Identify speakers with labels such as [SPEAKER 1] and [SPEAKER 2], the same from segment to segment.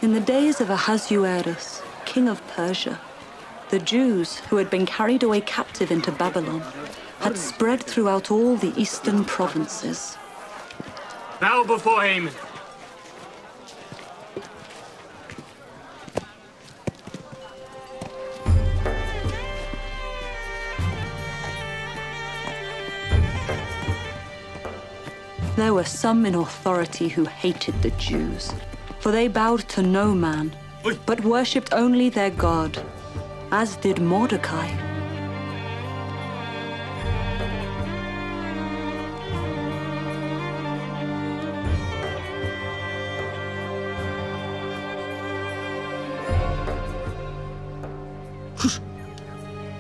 [SPEAKER 1] In the days of Ahasuerus, king of Persia, the Jews, who had been carried away captive into Babylon, had spread throughout all the eastern provinces.
[SPEAKER 2] Bow before Haman.
[SPEAKER 1] There were some in authority who hated the Jews, for they bowed to no man, but worshipped only their God, as did Mordecai.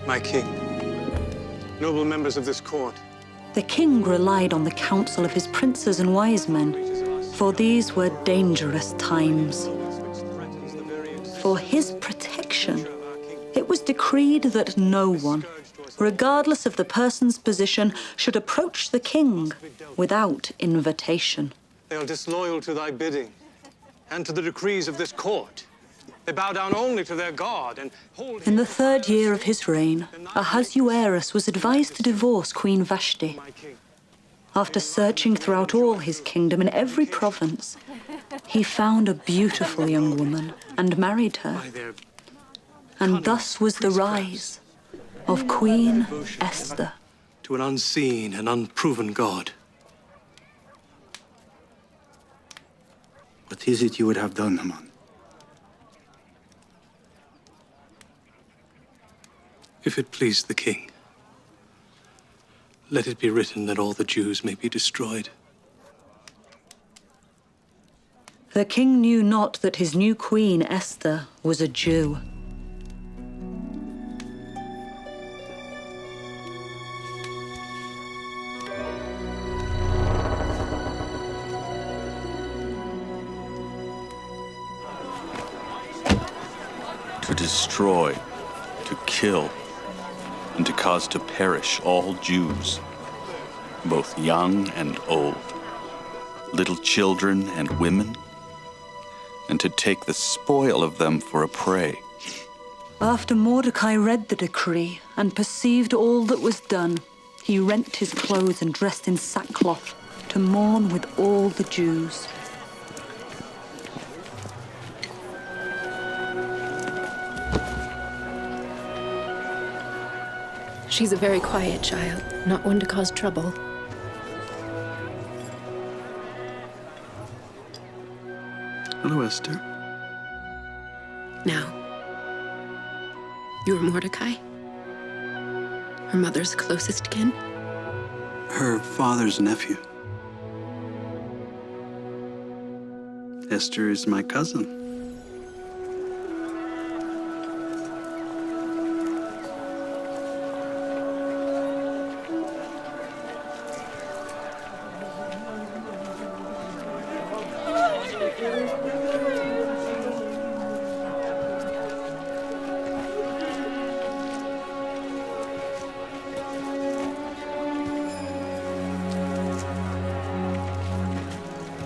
[SPEAKER 3] My king, noble members of this court.
[SPEAKER 1] The king relied on the counsel of his princes and wise men, for these were dangerous times. For his protection, it was decreed that no one, regardless of the person's position, should approach the king without invitation.
[SPEAKER 3] They are disloyal to thy bidding and to the decrees of this court. They bow down only to their God and hold...
[SPEAKER 1] In the 3rd year of his reign, Ahasuerus was advised to divorce Queen Vashti. After searching throughout all his kingdom in every province, he found a beautiful young woman and married her. And thus was the rise of Queen Esther.
[SPEAKER 3] To an unseen and unproven God.
[SPEAKER 4] What is it you would have done, Haman?
[SPEAKER 3] If it please the king, let it be written that all the Jews may be destroyed.
[SPEAKER 1] The king knew not that his new queen, Esther, was a Jew.
[SPEAKER 5] To destroy, to kill, and to cause to perish all Jews, both young and old, little children and women, and to take the spoil of them for a prey.
[SPEAKER 1] After Mordecai read the decree and perceived all that was done, he rent his clothes and dressed in sackcloth to mourn with all the Jews.
[SPEAKER 6] She's a very quiet child, not one to cause trouble.
[SPEAKER 4] Hello, Esther.
[SPEAKER 6] Now, you're Mordecai? Her mother's closest kin?
[SPEAKER 4] Her father's nephew. Esther is my cousin.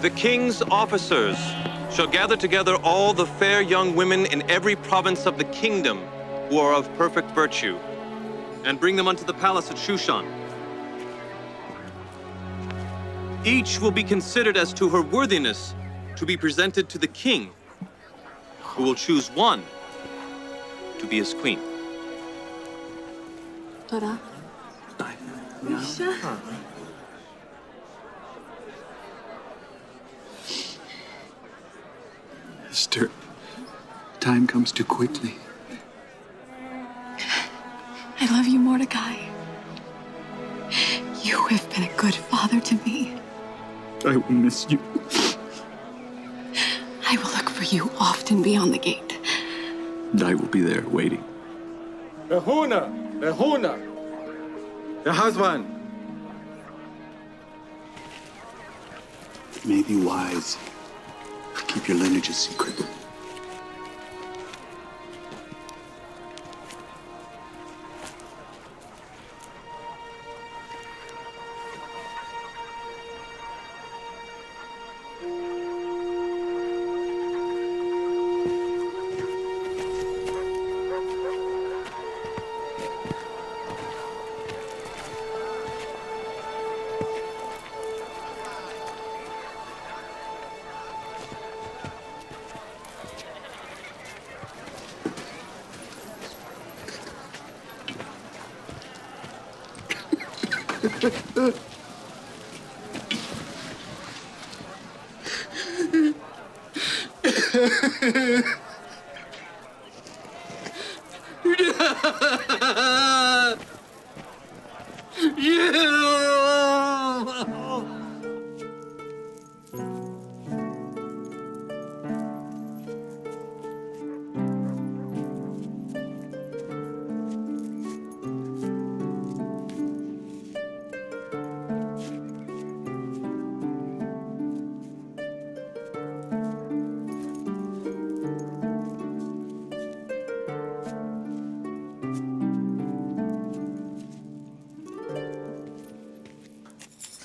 [SPEAKER 7] The king's officers shall gather together all the fair young women in every province of the kingdom who are of perfect virtue, and bring them unto the palace at Shushan. Each will be considered as to her worthiness to be presented to the king, who will choose one to be his queen.
[SPEAKER 6] Tora.
[SPEAKER 4] Esther, time comes too quickly.
[SPEAKER 8] I love you, Mordecai. You have been a good father to me.
[SPEAKER 4] I will miss you.
[SPEAKER 8] I will look for you often beyond the gate.
[SPEAKER 4] And I will be there waiting.
[SPEAKER 2] Behuna! The husband!
[SPEAKER 4] May be wise. Keep your lineage a secret.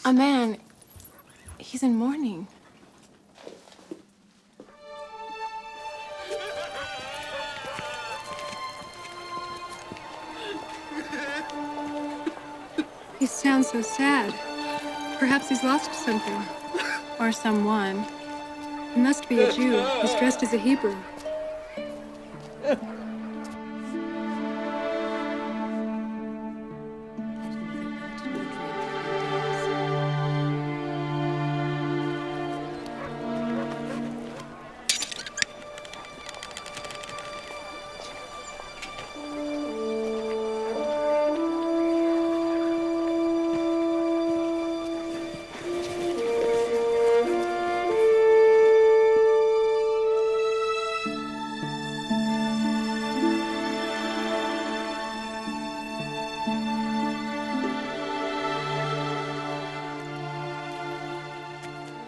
[SPEAKER 8] A man. He's in mourning. He sounds so sad. Perhaps he's lost something. Or someone. He must be a Jew. He's dressed as a Hebrew.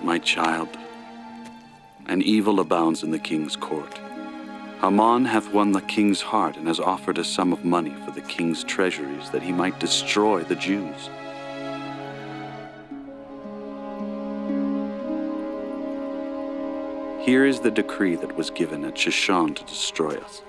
[SPEAKER 5] My child, an evil abounds in the king's court. Haman hath won the king's heart and has offered a sum of money for the king's treasuries that he might destroy the Jews. Here is the decree that was given at Shushan to destroy us.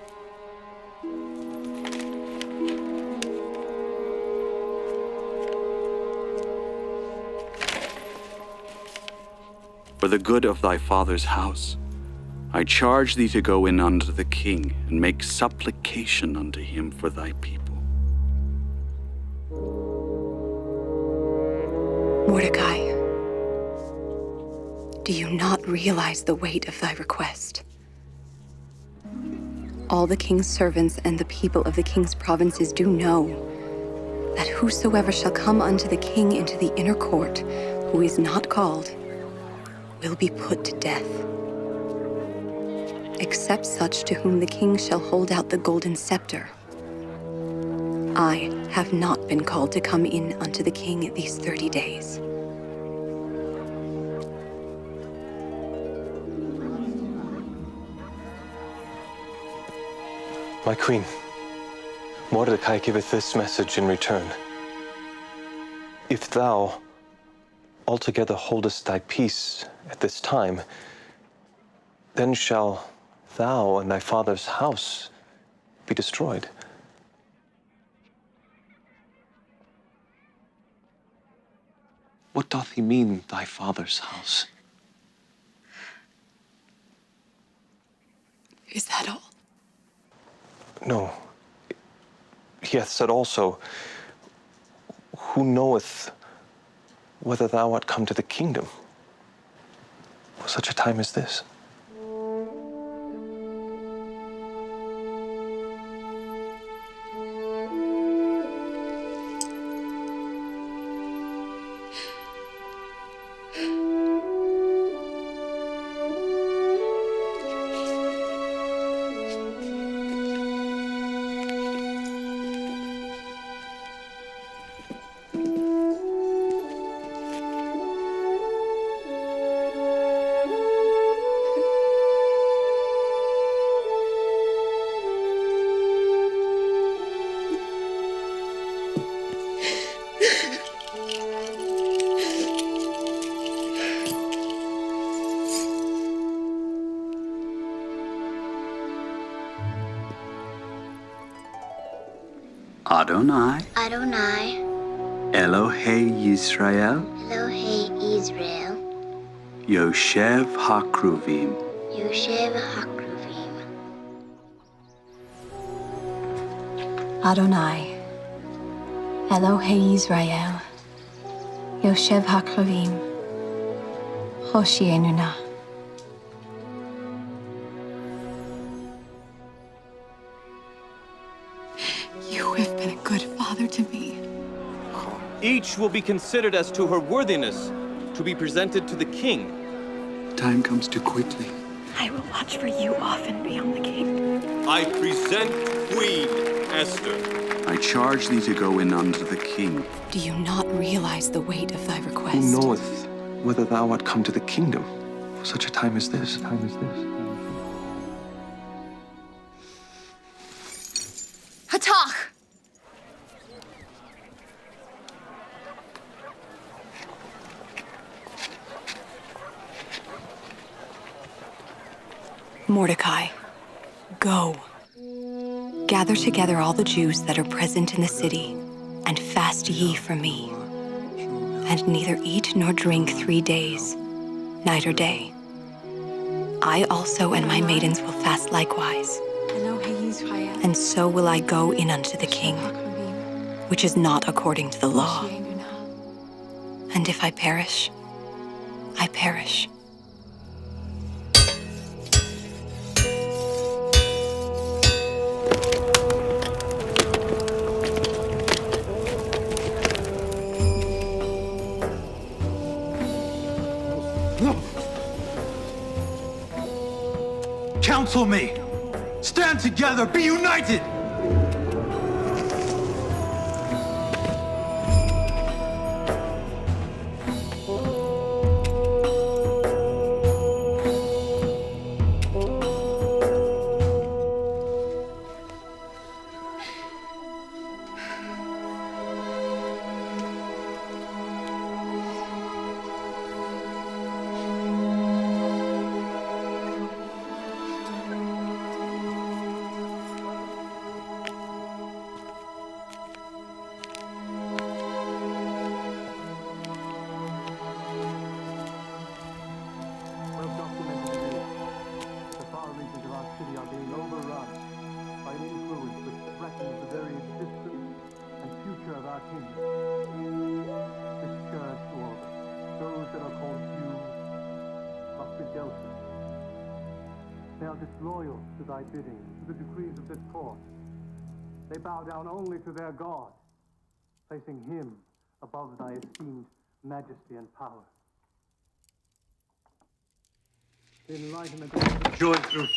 [SPEAKER 5] For the good of thy father's house, I charge thee to go in unto the king and make supplication unto him for thy people.
[SPEAKER 8] Mordecai, do you not realize the weight of thy request? All the king's servants and the people of the king's provinces do know that whosoever shall come unto the king into the inner court, who is not called, will be put to death, except such to whom the king shall hold out the golden scepter. I have not been called to come in unto the king these 30 days.
[SPEAKER 3] My queen, Mordecai giveth this message in return. If thou altogether holdest thy peace at this time, then shall thou and thy father's house be destroyed. What doth he mean, thy father's house?
[SPEAKER 8] Is that all?
[SPEAKER 3] No. He hath said also, who knoweth whether thou art come to the kingdom for such a time as this?
[SPEAKER 4] Adonai,
[SPEAKER 9] Adonai,
[SPEAKER 4] Elohei Yisrael,
[SPEAKER 9] Elohei Israel,
[SPEAKER 4] Yoshev HaKruvim.
[SPEAKER 9] Yoshev HaKruvim.
[SPEAKER 8] Adonai, Elohei Israel, Yoshev Hakravim, Hoshienuna. You have been a good father to me.
[SPEAKER 7] Each will be considered as to her worthiness to be presented to the king.
[SPEAKER 4] Time comes too quickly.
[SPEAKER 8] I will watch for you often beyond the king.
[SPEAKER 7] I present Queen Esther.
[SPEAKER 10] I charge thee to go in unto the king.
[SPEAKER 8] Do you not realize the weight of thy request?
[SPEAKER 3] Who knoweth whether thou art come to the kingdom for such a time as this?
[SPEAKER 8] Hatach! Mordecai, go. Gather together all the Jews that are present in the city, and fast ye for me. And neither eat nor drink 3 days, night or day. I also and my maidens will fast likewise. And so will I go in unto the king, which is not according to the law. And if I perish, I perish.
[SPEAKER 11] Counsel me! Stand together! Be united!
[SPEAKER 12] They are disloyal to thy bidding, to the decrees of this court. They bow down only to their God, placing him above thy esteemed majesty and power. The enlightenment of joy through